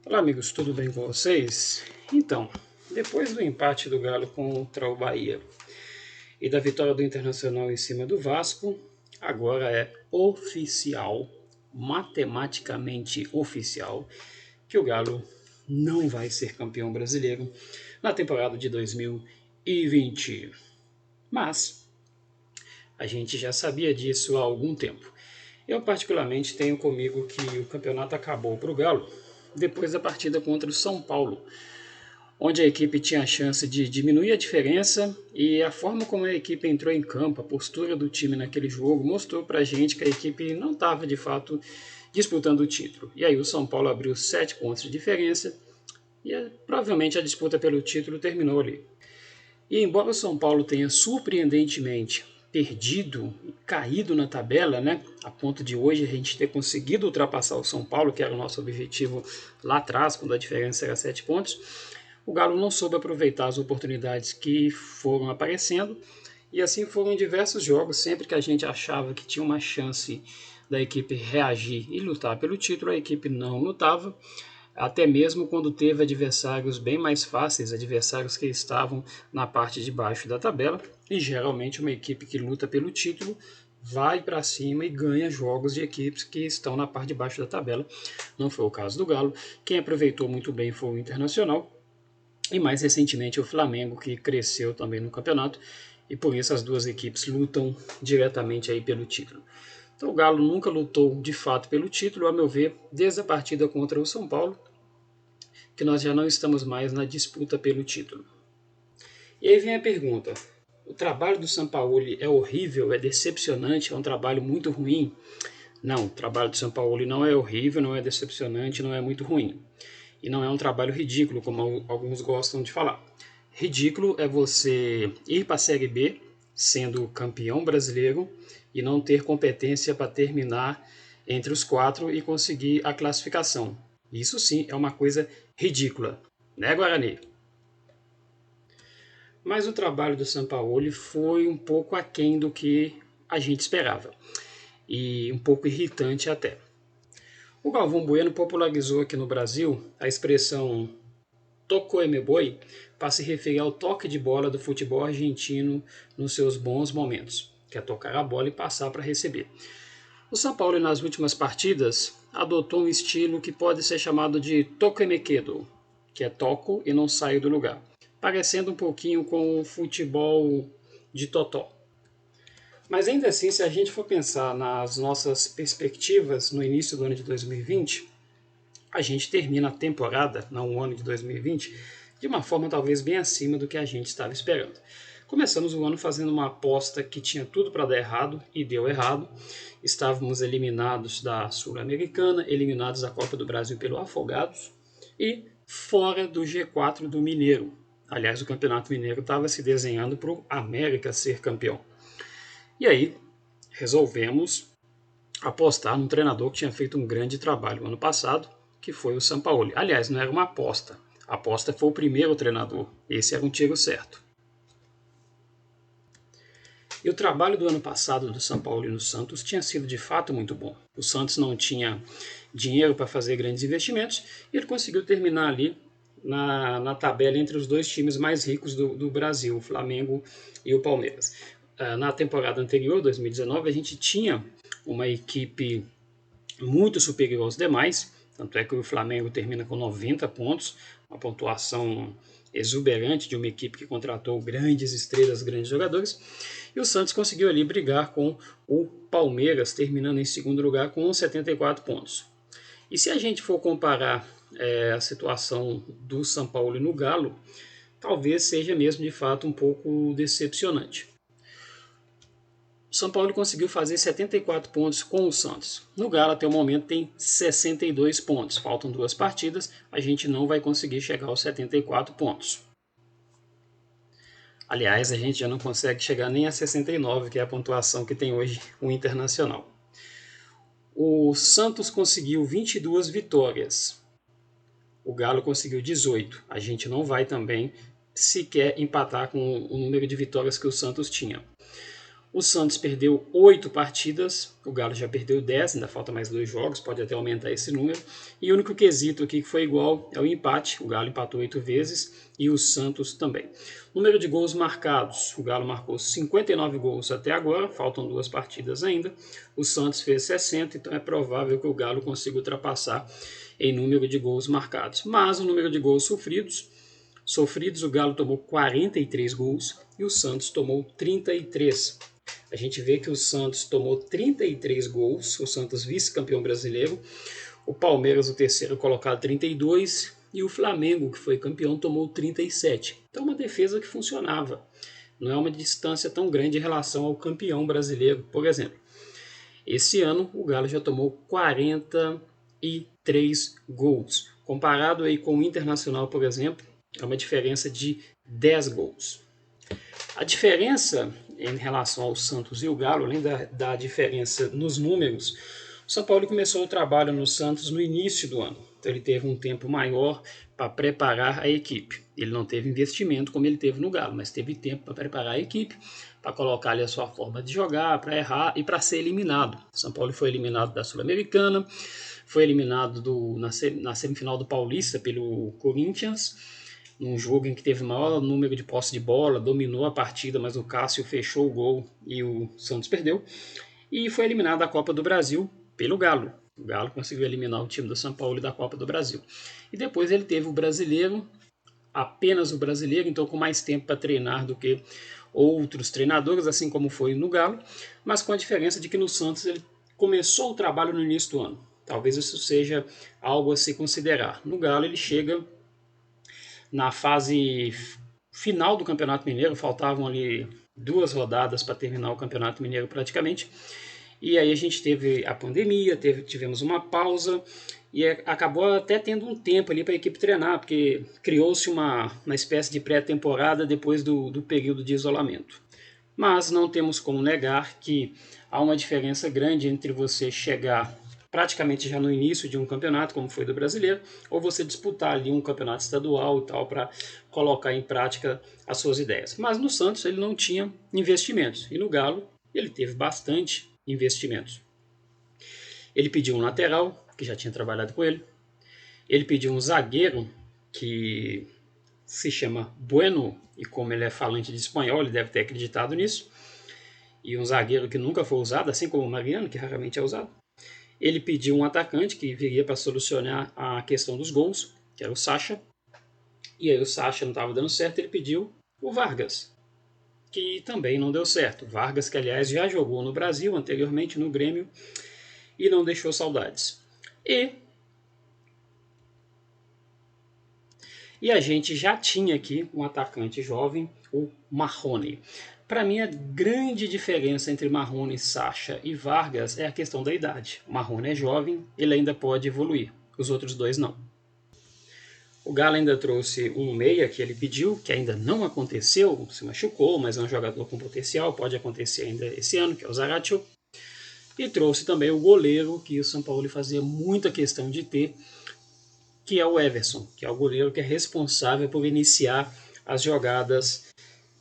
Olá amigos, tudo bem com vocês? Então, depois do empate do Galo contra o Bahia e da vitória do Internacional em cima do Vasco, agora é oficial, matematicamente oficial, que o Galo não vai ser campeão brasileiro na temporada de 2020. Mas a gente já sabia disso há algum tempo. Eu particularmente tenho comigo que o campeonato acabou para o Galo depois da partida contra o São Paulo, onde a equipe tinha a chance de diminuir a diferença e a forma como a equipe entrou em campo, a postura do time naquele jogo, mostrou pra gente que a equipe não estava de fato disputando o título. E aí o São Paulo abriu 7 pontos de diferença e provavelmente a disputa pelo título terminou ali. E embora o São Paulo tenha surpreendentemente perdido e caído na tabela, né, a ponto de hoje a gente ter conseguido ultrapassar o São Paulo, que era o nosso objetivo lá atrás, quando a diferença era 7 pontos, o Galo não soube aproveitar as oportunidades que foram aparecendo, e assim foram diversos jogos. Sempre que a gente achava que tinha uma chance da equipe reagir e lutar pelo título, a equipe não lutava, até mesmo quando teve adversários bem mais fáceis, adversários que estavam na parte de baixo da tabela, e geralmente uma equipe que luta pelo título vai para cima e ganha jogos de equipes que estão na parte de baixo da tabela. Não foi o caso do Galo. Quem aproveitou muito bem foi o Internacional, e mais recentemente o Flamengo, que cresceu também no campeonato, e por isso as duas equipes lutam diretamente aí pelo título. Então o Galo nunca lutou de fato pelo título, a meu ver, desde a partida contra o São Paulo, que nós já não estamos mais na disputa pelo título. E aí vem a pergunta: o trabalho do Sampaoli é horrível, é decepcionante, é um trabalho muito ruim? Não, o trabalho do Sampaoli não é horrível, não é decepcionante, não é muito ruim. E não é um trabalho ridículo, como alguns gostam de falar. Ridículo é você ir para a Série B sendo campeão brasileiro e não ter competência para terminar entre os 4 e conseguir a classificação. Isso sim é uma coisa ridícula, né, Guarani? Mas o trabalho do Sampaoli foi um pouco aquém do que a gente esperava, e um pouco irritante até. O Galvão Bueno popularizou aqui no Brasil a expressão "tocou e me boi" para se referir ao toque de bola do futebol argentino nos seus bons momentos, que é tocar a bola e passar para receber. O São Paulo, nas últimas partidas, adotou um estilo que pode ser chamado de toco e me quedo, que é toco e não saio do lugar, parecendo um pouquinho com o futebol de totó. Mas ainda assim, se a gente for pensar nas nossas perspectivas no início do ano de 2020, a gente termina a temporada, não o ano de 2020, de uma forma talvez bem acima do que a gente estava esperando. Começamos o ano fazendo uma aposta que tinha tudo para dar errado e deu errado. Estávamos eliminados da Sul-Americana, eliminados da Copa do Brasil pelo Afogados e fora do G4 do Mineiro. Aliás, o Campeonato Mineiro estava se desenhando para o América ser campeão. E aí, resolvemos apostar num treinador que tinha feito um grande trabalho ano passado, que foi o Sampaoli. Aliás, não era uma aposta. A aposta foi o primeiro treinador. Esse era um tiro certo. E o trabalho do ano passado do Sampaoli no Santos tinha sido de fato muito bom. O Santos não tinha dinheiro para fazer grandes investimentos e ele conseguiu terminar ali na tabela entre os dois times mais ricos do Brasil, o Flamengo e o Palmeiras. Na temporada anterior, 2019, a gente tinha uma equipe muito superior aos demais, tanto é que o Flamengo termina com 90 pontos, uma pontuação exuberante de uma equipe que contratou grandes estrelas, grandes jogadores, e o Santos conseguiu ali brigar com o Palmeiras, terminando em segundo lugar com 74 pontos. E se a gente for comparar a situação do São Paulo no Galo, talvez seja mesmo de fato um pouco decepcionante. O São Paulo conseguiu fazer 74 pontos com o Santos. No Galo, até o momento, tem 62 pontos. Faltam 2 partidas, a gente não vai conseguir chegar aos 74 pontos. Aliás, a gente já não consegue chegar nem a 69, que é a pontuação que tem hoje o Internacional. O Santos conseguiu 22 vitórias. O Galo conseguiu 18. A gente não vai também sequer empatar com o número de vitórias que o Santos tinha. O Santos perdeu 8 partidas, o Galo já perdeu 10, ainda falta mais 2 jogos, pode até aumentar esse número. E o único quesito aqui que foi igual é o empate, o Galo empatou 8 vezes e o Santos também. Número de gols marcados, o Galo marcou 59 gols até agora, faltam 2 partidas ainda. O Santos fez 60, então é provável que o Galo consiga ultrapassar em número de gols marcados. Mas o número de gols sofridos, o Galo tomou 43 gols e o Santos tomou 33. A gente vê que o Santos tomou 33 gols, o Santos vice-campeão brasileiro, o Palmeiras, o terceiro colocado, 32, e o Flamengo, que foi campeão, tomou 37. Então uma defesa que funcionava. Não é uma distância tão grande em relação ao campeão brasileiro, por exemplo. Esse ano o Galo já tomou 43 gols. Comparado aí com o Internacional, por exemplo, é uma diferença de 10 gols. A diferença em relação ao Santos e o Galo, além da diferença nos números, o São Paulo começou o trabalho no Santos no início do ano. Então ele teve um tempo maior para preparar a equipe. Ele não teve investimento como ele teve no Galo, mas teve tempo para preparar a equipe, para colocar ali a sua forma de jogar, para errar e para ser eliminado. O São Paulo foi eliminado da Sul-Americana, foi eliminado na semifinal do Paulista pelo Corinthians, num jogo em que teve maior número de posse de bola, dominou a partida, mas o Cássio fechou o gol e o Santos perdeu. E foi eliminado da Copa do Brasil pelo Galo. O Galo conseguiu eliminar o time do São Paulo da Copa do Brasil. E depois ele teve o brasileiro, apenas o brasileiro, então com mais tempo para treinar do que outros treinadores, assim como foi no Galo, mas com a diferença de que no Santos ele começou o trabalho no início do ano. Talvez isso seja algo a se considerar. No Galo ele chega na fase final do Campeonato Mineiro, faltavam ali 2 rodadas para terminar o Campeonato Mineiro praticamente, e aí a gente teve a pandemia, tivemos uma pausa, e acabou até tendo um tempo ali para a equipe treinar, porque criou-se uma espécie de pré-temporada depois do período de isolamento. Mas não temos como negar que há uma diferença grande entre você chegar praticamente já no início de um campeonato, como foi do brasileiro, ou você disputar ali um campeonato estadual e tal, para colocar em prática as suas ideias. Mas no Santos ele não tinha investimentos, e no Galo ele teve bastante investimentos. Ele pediu um lateral, que já tinha trabalhado com ele, ele pediu um zagueiro, que se chama Bueno, e como ele é falante de espanhol, ele deve ter acreditado nisso, e um zagueiro que nunca foi usado, assim como o Mariano, que raramente é usado. Ele pediu um atacante que viria para solucionar a questão dos gols, que era o Sacha. E aí o Sacha não estava dando certo, ele pediu o Vargas, que também não deu certo. Vargas, que aliás já jogou no Brasil anteriormente, no Grêmio, e não deixou saudades. E a gente já tinha aqui um atacante jovem, o Marrone. Para mim, a grande diferença entre Marrone, Sacha e Vargas é a questão da idade. O Marrone é jovem, ele ainda pode evoluir. Os outros dois não. O Galo ainda trouxe um meia que ele pediu, que ainda não aconteceu, se machucou, mas é um jogador com potencial, pode acontecer ainda esse ano, que é o Zaratio. E trouxe também o goleiro, que o São Paulo fazia muita questão de ter, que é o Everson, que é o goleiro que é responsável por iniciar as jogadas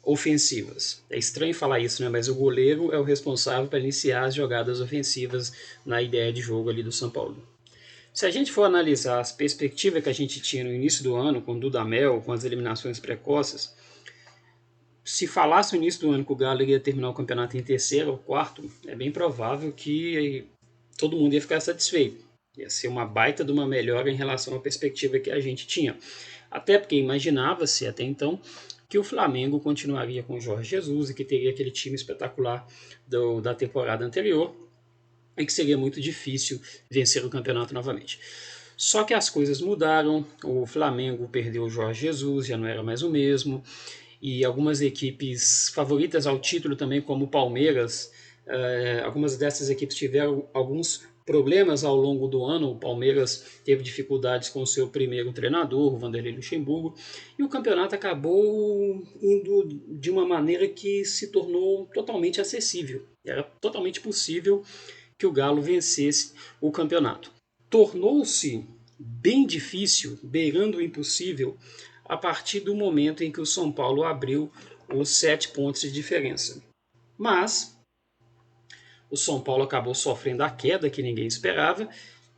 ofensivas. É estranho falar isso, né? Mas o goleiro é o responsável para iniciar as jogadas ofensivas na ideia de jogo ali do São Paulo. Se a gente for analisar as perspectivas que a gente tinha no início do ano, com o Dudamel, com as eliminações precoces, se falasse no início do ano que o Galo ia terminar o campeonato em terceiro ou quarto, é bem provável que todo mundo ia ficar satisfeito. Ia ser uma baita de uma melhora em relação à perspectiva que a gente tinha. Até porque imaginava-se até então que o Flamengo continuaria com o Jorge Jesus e que teria aquele time espetacular da temporada anterior e que seria muito difícil vencer o campeonato novamente. Só que as coisas mudaram, o Flamengo perdeu o Jorge Jesus, já não era mais o mesmo, e algumas equipes favoritas ao título também, como o Palmeiras, algumas dessas equipes tiveram alguns problemas ao longo do ano. O Palmeiras teve dificuldades com o seu primeiro treinador, o Vanderlei Luxemburgo, e o campeonato acabou indo de uma maneira que se tornou totalmente acessível. Era totalmente possível que o Galo vencesse o campeonato. Tornou-se bem difícil, beirando o impossível, a partir do momento em que o São Paulo abriu os 7 pontos de diferença. Mas o São Paulo acabou sofrendo a queda que ninguém esperava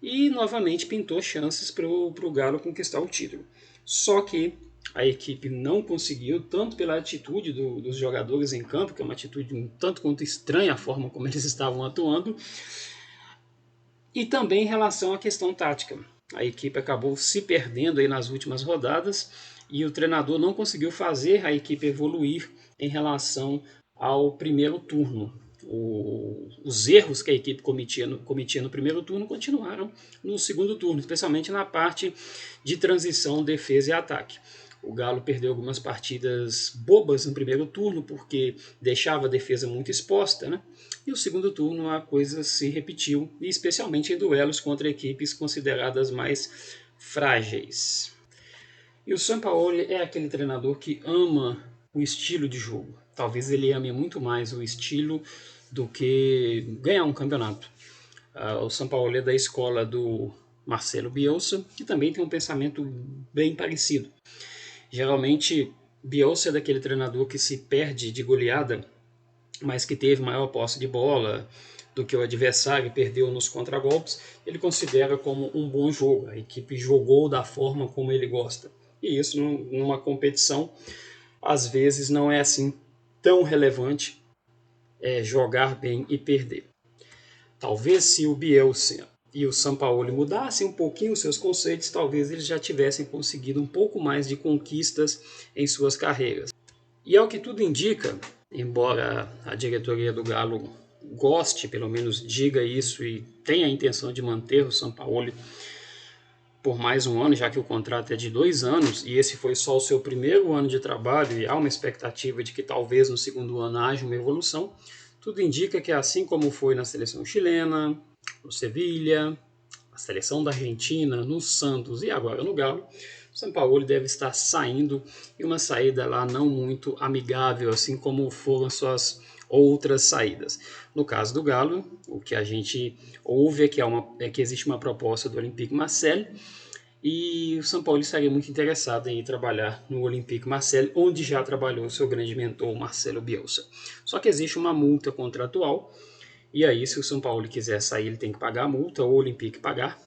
e novamente pintou chances para o Galo conquistar o título. Só que a equipe não conseguiu, tanto pela atitude dos jogadores em campo, que é uma atitude um tanto quanto estranha a forma como eles estavam atuando, e também em relação à questão tática. A equipe acabou se perdendo aí nas últimas rodadas e o treinador não conseguiu fazer a equipe evoluir em relação ao primeiro turno. Os erros que a equipe cometia no primeiro turno continuaram no segundo turno, especialmente na parte de transição, defesa e ataque. O Galo perdeu algumas partidas bobas no primeiro turno, porque deixava a defesa muito exposta, né? E o segundo turno a coisa se repetiu, e especialmente em duelos contra equipes consideradas mais frágeis. E o Sampaoli é aquele treinador que ama o estilo de jogo. Talvez ele ame muito mais o estilo do que ganhar um campeonato. O Sampaoli é da escola do Marcelo Bielsa, que também tem um pensamento bem parecido. Geralmente, Bielsa é daquele treinador que se perde de goleada, mas que teve maior posse de bola do que o adversário e perdeu nos contragolpes, ele considera como um bom jogo. A equipe jogou da forma como ele gosta. E isso, numa competição, às vezes não é assim tão relevante jogar bem e perder. Talvez se o Bielsa e o Sampaoli mudassem um pouquinho os seus conceitos, talvez eles já tivessem conseguido um pouco mais de conquistas em suas carreiras. E ao que tudo indica, embora a diretoria do Galo goste, pelo menos diga isso e tenha a intenção de manter o Sampaoli por mais um ano, já que o contrato é de 2 anos e esse foi só o seu primeiro ano de trabalho e há uma expectativa de que talvez no segundo ano haja uma evolução, tudo indica que assim como foi na seleção chilena, no Sevilha, a seleção da Argentina, no Santos e agora no Galo, o Sampaoli deve estar saindo e uma saída lá não muito amigável, assim como foram suas outras saídas. No caso do Galo, o que a gente ouve é que existe uma proposta do Olympique Marseille e o São Paulo estaria muito interessado em ir trabalhar no Olympique Marseille, onde já trabalhou o seu grande mentor Marcelo Bielsa. Só que existe uma multa contratual e aí, se o São Paulo quiser sair, ele tem que pagar a multa, ou o Olympique pagar.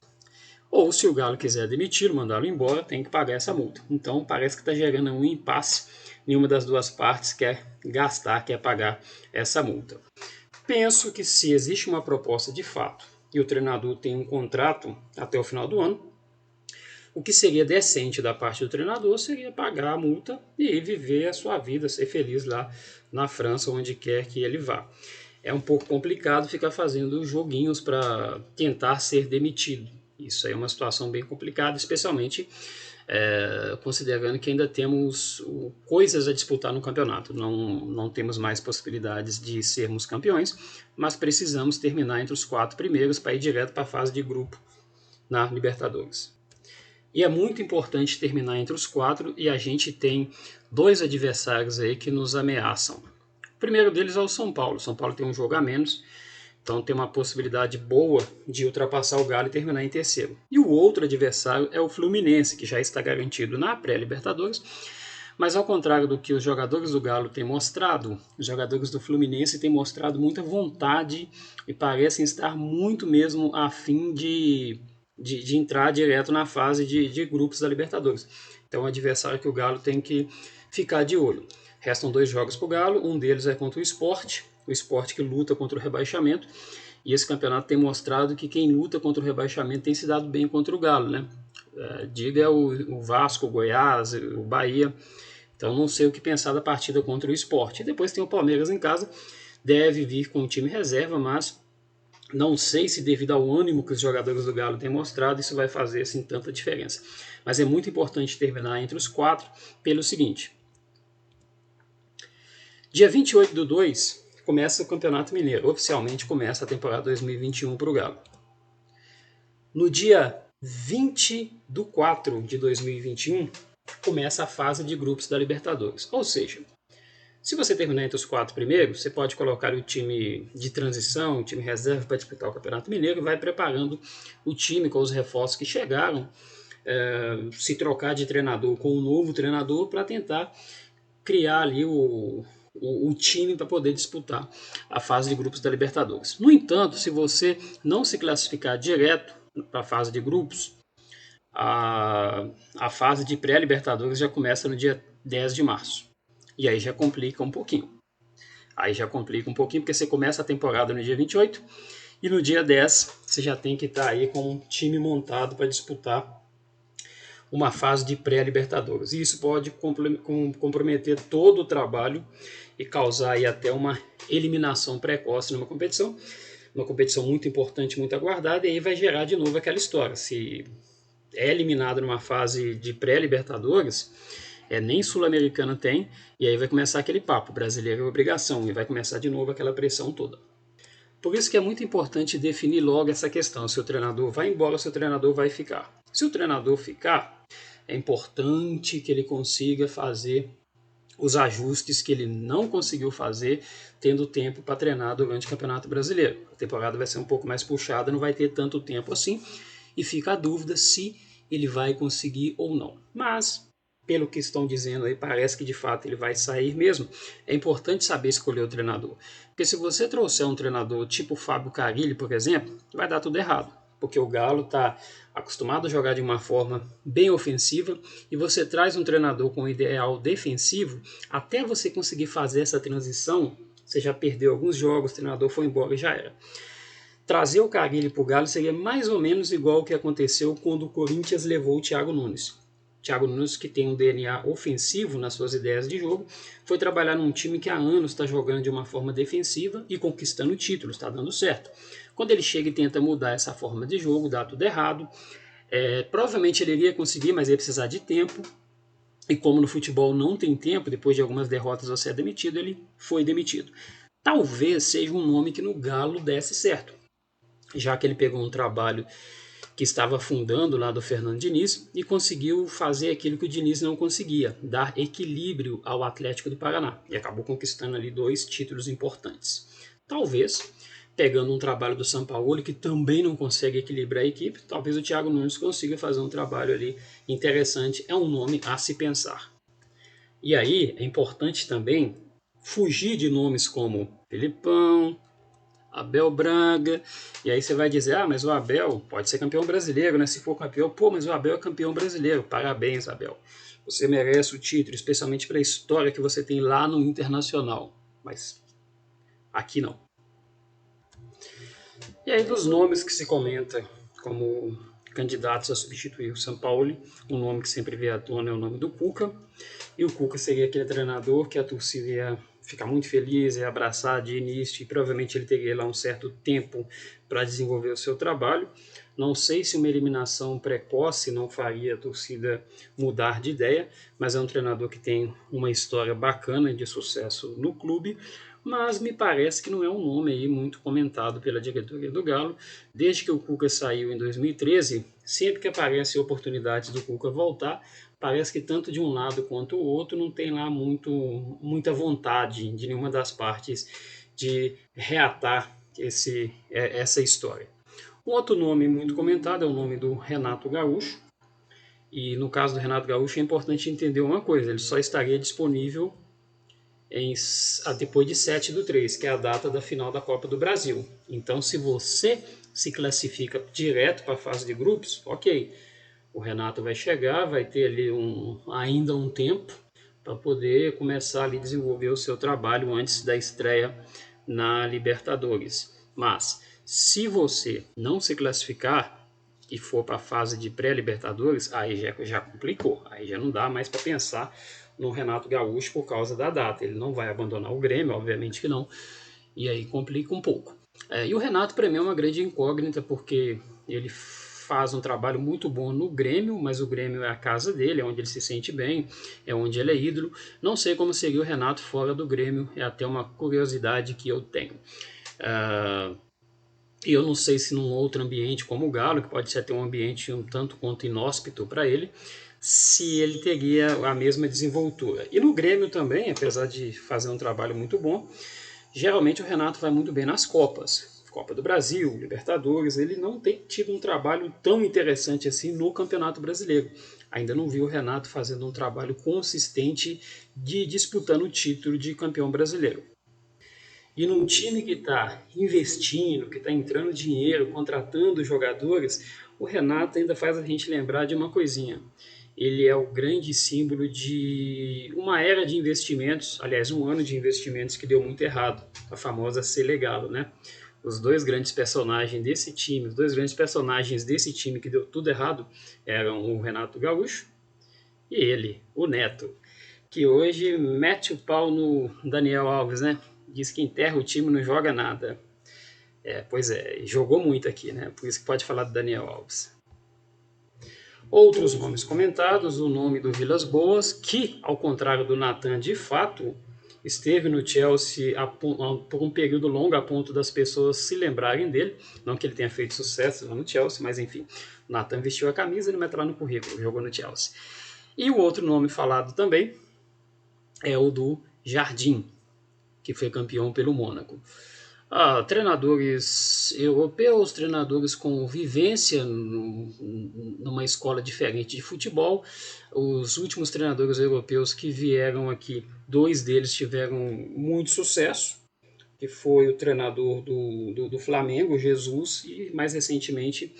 Ou se o Galo quiser demitir, mandá-lo embora, tem que pagar essa multa. Então, parece que está gerando um impasse. Nenhuma das duas partes quer gastar, quer pagar essa multa. Penso que se existe uma proposta de fato e o treinador tem um contrato até o final do ano, o que seria decente da parte do treinador seria pagar a multa e viver a sua vida, ser feliz lá na França, onde quer que ele vá. É um pouco complicado ficar fazendo joguinhos para tentar ser demitido. Isso aí é uma situação bem complicada, especialmente considerando que ainda temos coisas a disputar no campeonato. Não temos mais possibilidades de sermos campeões, mas precisamos terminar entre os 4 primeiros para ir direto para a fase de grupo na Libertadores. E é muito importante terminar entre os 4 e a gente tem 2 adversários aí que nos ameaçam. O primeiro deles é o São Paulo. O São Paulo tem um jogo a menos, então tem uma possibilidade boa de ultrapassar o Galo e terminar em terceiro. E o outro adversário é o Fluminense, que já está garantido na pré-Libertadores, mas ao contrário do que os jogadores do Galo têm mostrado, os jogadores do Fluminense têm mostrado muita vontade e parecem estar muito mesmo a fim de entrar direto na fase de grupos da Libertadores. Então é um adversário que o Galo tem que ficar de olho. Restam 2 jogos para o Galo, um deles é contra o Sport que luta contra o rebaixamento, e esse campeonato tem mostrado que quem luta contra o rebaixamento tem se dado bem contra o Galo, né? Diga o Vasco, o Goiás, o Bahia. Então não sei o que pensar da partida contra o Sport. E depois tem o Palmeiras em casa, deve vir com o time reserva, mas não sei se devido ao ânimo que os jogadores do Galo têm mostrado, isso vai fazer assim tanta diferença. Mas é muito importante terminar entre os 4 pelo seguinte. Dia 28/2 começa o Campeonato Mineiro. Oficialmente começa a temporada 2021 para o Galo. No dia 20/4/2021 começa a fase de grupos da Libertadores. Ou seja, se você terminar entre os 4 primeiros, você pode colocar o time de transição, o time reserva para disputar o Campeonato Mineiro e vai preparando o time com os reforços que chegaram, se trocar de treinador com um novo treinador para tentar criar ali o time para poder disputar a fase de grupos da Libertadores. No entanto, se você não se classificar direto para a fase de grupos, a fase de pré-Libertadores já começa no dia 10 de março. E aí já complica um pouquinho. Porque você começa a temporada no dia 28 e no dia 10 você já tem que estar aí com um time montado para disputar uma fase de pré-Libertadores. E isso pode comprometer todo o trabalho e causar aí até uma eliminação precoce numa competição muito importante, muito aguardada, e aí vai gerar de novo aquela história. Se é eliminado numa fase de pré-Libertadores, nem Sul-Americana tem, e aí vai começar aquele papo, brasileiro é obrigação, e vai começar de novo aquela pressão toda. Por isso que é muito importante definir logo essa questão, se o treinador vai embora, se o treinador vai ficar. Se o treinador ficar, é importante que ele consiga fazer os ajustes que ele não conseguiu fazer, tendo tempo para treinar durante o Campeonato Brasileiro. A temporada vai ser um pouco mais puxada, não vai ter tanto tempo assim, e fica a dúvida se ele vai conseguir ou não. Mas, pelo que estão dizendo aí, parece que de fato ele vai sair mesmo. É importante saber escolher o treinador. Porque se você trouxer um treinador tipo Fábio Carille, por exemplo, vai dar tudo errado. Porque o Galo está acostumado a jogar de uma forma bem ofensiva e você traz um treinador com um ideal defensivo, até você conseguir fazer essa transição, você já perdeu alguns jogos, o treinador foi embora e já era. Trazer o Carille para o Galo seria mais ou menos igual o que aconteceu quando o Corinthians levou o Thiago Nunes. Thiago Nunes, que tem um DNA ofensivo nas suas ideias de jogo, foi trabalhar num time que há anos está jogando de uma forma defensiva e conquistando títulos, está dando certo. Quando ele chega e tenta mudar essa forma de jogo, dá tudo errado. Provavelmente ele iria conseguir, mas ia precisar de tempo. E como no futebol não tem tempo, depois de algumas derrotas você é demitido, ele foi demitido. Talvez seja um nome que no Galo desse certo, já que ele pegou um trabalho que estava fundando lá do Fernando Diniz e conseguiu fazer aquilo que o Diniz não conseguia, dar equilíbrio ao Atlético do Paraná, e acabou conquistando ali 2 títulos importantes. Talvez, pegando um trabalho do Sampaoli, que também não consegue equilibrar a equipe, talvez o Thiago Nunes consiga fazer um trabalho ali interessante, é um nome a se pensar. E aí é importante também fugir de nomes como Felipão, Abel Braga, e aí você vai dizer, mas o Abel pode ser campeão brasileiro, né? Se for campeão, mas o Abel é campeão brasileiro, parabéns, Abel. Você merece o título, especialmente pela história que você tem lá no Internacional, mas aqui não. E aí dos nomes que se comenta como candidatos a substituir o Sampaoli, um nome que sempre vem à tona é o nome do Cuca, e o Cuca seria aquele treinador que a torcida ia ficar muito feliz, ia abraçar de início, e provavelmente ele teria lá um certo tempo para desenvolver o seu trabalho. Não sei se uma eliminação precoce não faria a torcida mudar de ideia, mas é um treinador que tem uma história bacana de sucesso no clube, mas me parece que não é um nome aí muito comentado pela diretoria do Galo. Desde que o Cuca saiu em 2013, sempre que aparece oportunidades do Cuca voltar, parece que tanto de um lado quanto o outro não tem lá muita vontade de nenhuma das partes de reatar essa história. Um outro nome muito comentado é o nome do Renato Gaúcho, e no caso do Renato Gaúcho é importante entender uma coisa, ele só estaria disponível depois de 7/3, que é a data da final da Copa do Brasil. Então, se você se classifica direto para a fase de grupos, ok, o Renato vai chegar, vai ter ali ainda um tempo para poder começar a desenvolver o seu trabalho antes da estreia na Libertadores. Mas, se você não se classificar e for para a fase de pré-Libertadores, aí já complicou, aí já não dá mais para pensar no Renato Gaúcho por causa da data. Ele não vai abandonar o Grêmio, obviamente que não, e aí complica um pouco. E o Renato, para mim, é uma grande incógnita, porque ele faz um trabalho muito bom no Grêmio, mas o Grêmio é a casa dele, é onde ele se sente bem, é onde ele é ídolo. Não sei como seria o Renato fora do Grêmio, é até uma curiosidade que eu tenho. E eu não sei se num outro ambiente como o Galo, que pode ser até um ambiente um tanto quanto inóspito para ele, se ele teria a mesma desenvoltura. E no Grêmio também, apesar de fazer um trabalho muito bom, geralmente o Renato vai muito bem nas Copas. Copa do Brasil, Libertadores, ele não tem tido um trabalho tão interessante assim no Campeonato Brasileiro. ainda não vi o Renato fazendo um trabalho consistente de disputando o título de campeão brasileiro. E num time que está investindo, que está entrando dinheiro, contratando jogadores, o Renato ainda faz a gente lembrar de uma coisinha. Ele é o grande símbolo de uma era de investimentos, aliás, um ano de investimentos que deu muito errado, a famosa Selegalo, né? Os dois grandes personagens desse time, que deu tudo errado, eram o Renato Gaúcho e ele, o Neto, que hoje mete o pau no Daniel Alves, né? Diz que enterra o time, não joga nada. Pois é, jogou muito aqui, né? Por isso que pode falar do Daniel Alves. Outros nomes comentados, o nome do Vilas Boas, que, ao contrário do Nathan, de fato, esteve no Chelsea por um período longo, a ponto das pessoas se lembrarem dele. Não que ele tenha feito sucesso lá no Chelsea, mas enfim, o Nathan vestiu a camisa e não meteu lá no currículo, jogou no Chelsea. E o outro nome falado também é o do Jardim, que foi campeão pelo Mônaco. Treinadores europeus, treinadores com vivência numa escola diferente de futebol. Os últimos treinadores europeus que vieram aqui, 2 deles tiveram muito sucesso, que foi o treinador do Flamengo, Jesus, e mais recentemente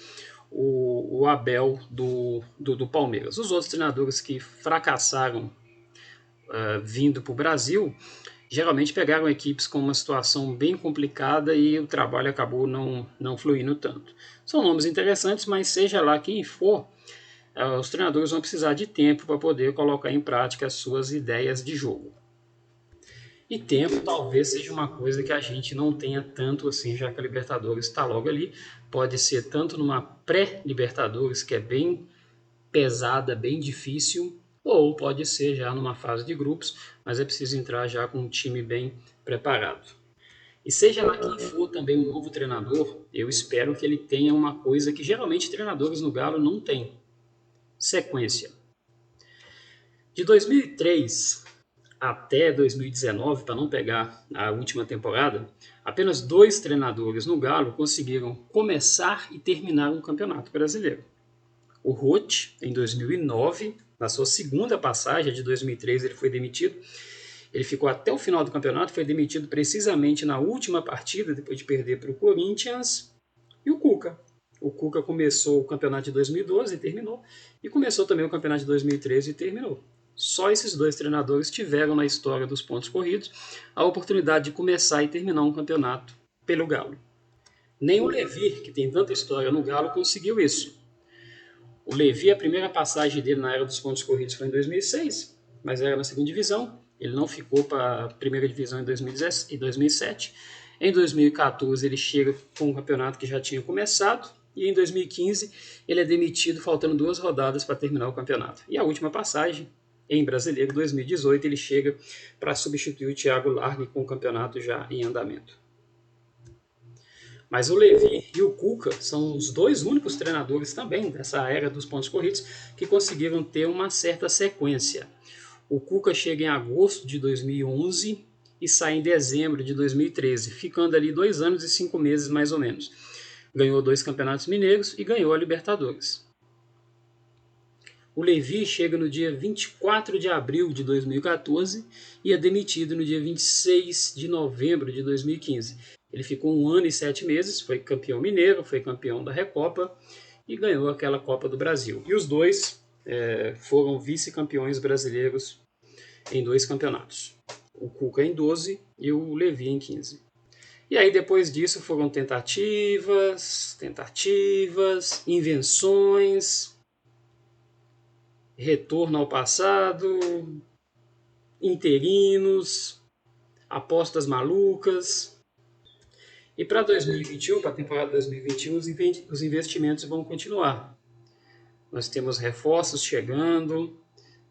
o Abel do Palmeiras. Os outros treinadores que fracassaram vindo para o Brasil geralmente pegaram equipes com uma situação bem complicada e o trabalho acabou não fluindo tanto. São nomes interessantes, mas seja lá quem for, os treinadores vão precisar de tempo para poder colocar em prática as suas ideias de jogo. E tempo talvez seja uma coisa que a gente não tenha tanto assim, já que a Libertadores está logo ali. Pode ser tanto numa pré-Libertadores, que é bem pesada, bem difícil, ou pode ser já numa fase de grupos, mas é preciso entrar já com um time bem preparado. E seja lá quem for também um novo treinador, eu espero que ele tenha uma coisa que geralmente treinadores no Galo não têm: sequência. De 2003 até 2019, para não pegar a última temporada, apenas 2 treinadores no Galo conseguiram começar e terminar um campeonato brasileiro. O Roth, em 2009, na sua segunda passagem, de 2003 ele foi demitido. Ele ficou até o final do campeonato, foi demitido precisamente na última partida, depois de perder para o Corinthians. E o Cuca. O Cuca começou o campeonato de 2012 e terminou, e começou também o campeonato de 2013 e terminou. Só esses 2 treinadores tiveram na história dos pontos corridos a oportunidade de começar e terminar um campeonato pelo Galo. Nem o Levi, que tem tanta história no Galo, conseguiu isso. O Levi, a primeira passagem dele na era dos pontos corridos foi em 2006, mas era na segunda divisão. Ele não ficou para a primeira divisão em 2007. Em 2014 ele chega com um campeonato que já tinha começado, e em 2015 ele é demitido faltando 2 rodadas para terminar o campeonato. E a última passagem, em Brasileiro, 2018, ele chega para substituir o Thiago Largue com o campeonato já em andamento. Mas o Levi e o Cuca são os 2 únicos treinadores também dessa era dos pontos corridos que conseguiram ter uma certa sequência. O Cuca chega em agosto de 2011 e sai em dezembro de 2013, ficando ali 2 anos e 5 meses mais ou menos. Ganhou 2 campeonatos mineiros e ganhou a Libertadores. O Levi chega no dia 24 de abril de 2014 e é demitido no dia 26 de novembro de 2015. Ele ficou 1 ano e 7 meses, foi campeão mineiro, foi campeão da Recopa e ganhou aquela Copa do Brasil. E os 2 foram vice-campeões brasileiros em 2 campeonatos. O Cuca em 12 e o Levi em 15. E aí depois disso foram tentativas, invenções, retorno ao passado, interinos, apostas malucas. E para 2021, para a temporada 2021, os investimentos vão continuar. Nós temos reforços chegando,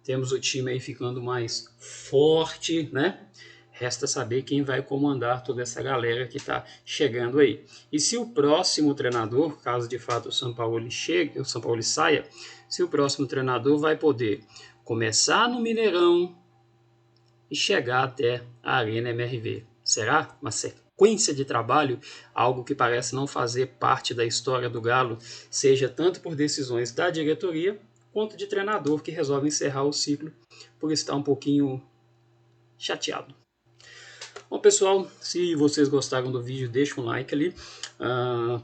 temos o time aí ficando mais forte, né? Resta saber quem vai comandar toda essa galera que está chegando aí. E se o próximo treinador, caso de fato o São Paulo saia, se o próximo treinador vai poder começar no Mineirão e chegar até a Arena MRV. Será uma sequência de trabalho, algo que parece não fazer parte da história do Galo, seja tanto por decisões da diretoria quanto de treinador que resolve encerrar o ciclo por estar um pouquinho chateado. Bom, pessoal, se vocês gostaram do vídeo, deixa um like ali.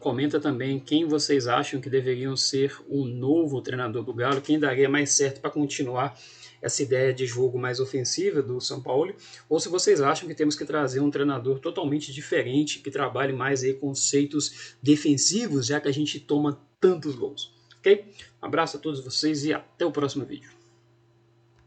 Comenta também quem vocês acham que deveriam ser o novo treinador do Galo, quem daria mais certo para continuar essa ideia de jogo mais ofensiva do São Paulo, ou se vocês acham que temos que trazer um treinador totalmente diferente, que trabalhe mais aí conceitos defensivos, já que a gente toma tantos gols. Ok? Um abraço a todos vocês e até o próximo vídeo.